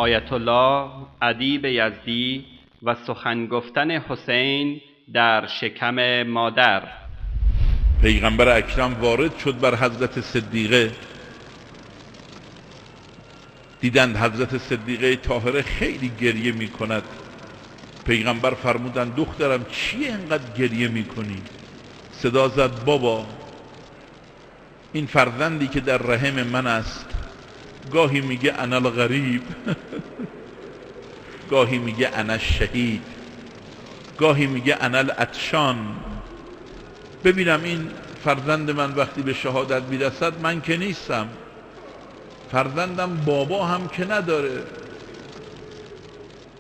آیت الله ادیب یزدی و سخن گفتن حسین در شکم مادر. پیغمبر اکرم وارد شد بر حضرت صدیقه، دیدند حضرت صدیقه طاهره خیلی گریه می کند. پیغمبر فرمودند دخترم چیه اینقدر گریه می کنی؟ صدا زد بابا این فرزندی که در رحم من است گاهی میگه انا الغریب گاهی میگه انا الشهید، گاهی میگه انا العطشان. ببینم این فرزند من وقتی به شهادت میرسد من که نیستم، فرزندم بابا هم که نداره،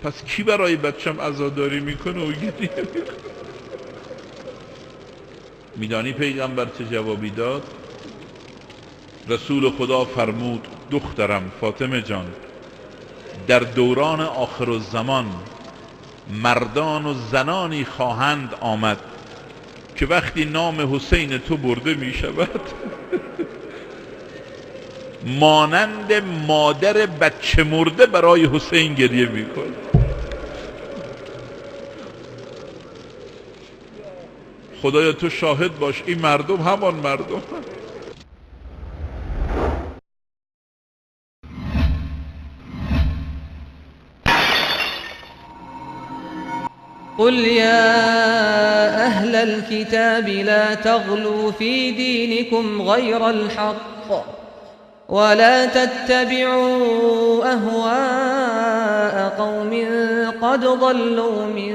پس کی برای بچم عزاداری میکنه و گریه میکنه؟ میدانی پیغمبر چه جوابی داد؟ رسول خدا فرمود دخترم فاطمه جان، در دوران آخر الزمان مردان و زنانی خواهند آمد که وقتی نام حسین تو برده می شود مانند مادر بچه مرده برای حسین گریه می کند. خدایا تو شاهد باش این مردم همان مردم. قل يا أهل الكتاب لا تغلوا في دينكم غير الحق ولا تتبعوا أهواء قوم قد ضلوا من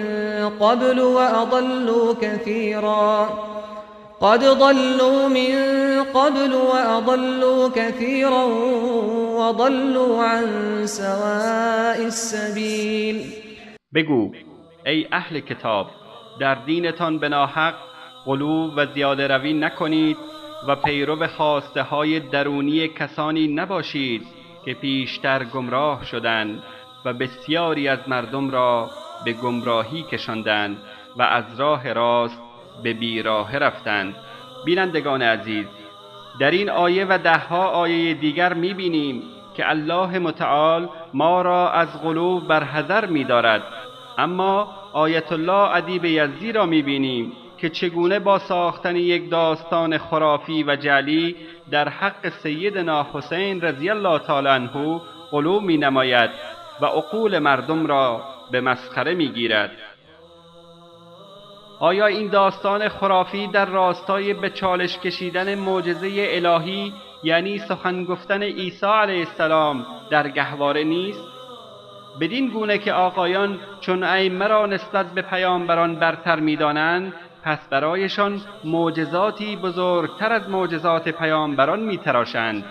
قبل وأضلوا كثيرا وضلوا عن سواء السبيل. بگو ای اهل کتاب در دینتان به ناحق غلو و زیاده روی نکنید و پیرو خواسته های درونی کسانی نباشید که پیشتر گمراه شدند و بسیاری از مردم را به گمراهی کشاندند و از راه راست به بیراه رفتند. بینندگان عزیز، در این آیه و دهها آیه دیگر می‌بینیم که الله متعال ما را از غلو برحذر می‌دارد. اما آیت الله ادیب یزدی را می‌بینیم که چگونه با ساختن یک داستان خرافی و جعلی در حق سیدنا حسین رضی الله تعالی عنه غلو می‌نماید و عقول مردم را به مسخره می‌گیرد. آیا این داستان خرافی در راستای به چالش کشیدن معجزه الهی یعنی سخن گفتن عیسی علیه السلام در گهواره نیست؟ بدین گونه که آقایان چون ائمه را نسبت به پیامبران برتر می‌دانند، پس برایشان معجزاتی بزرگتر از معجزات پیامبران می‌تراشند.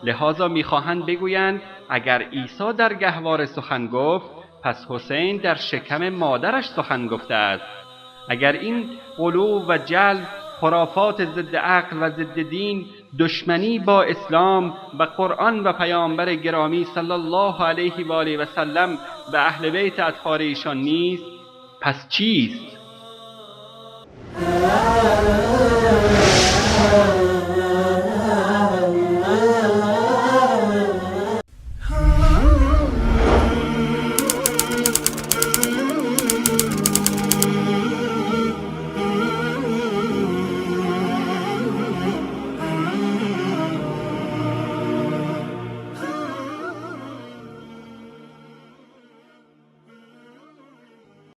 لذا می‌خواهند بگویند اگر عیسی در گهواره سخن گفت، پس حسین در شکم مادرش سخن گفته است. اگر این غلو و جل، خرافات ضد عقل و ضد دین، دشمنی با اسلام و قرآن و پیامبر گرامی صلی الله علیه و آله و سلم و اهل بیت اطهار ایشان نیست، پس چیست؟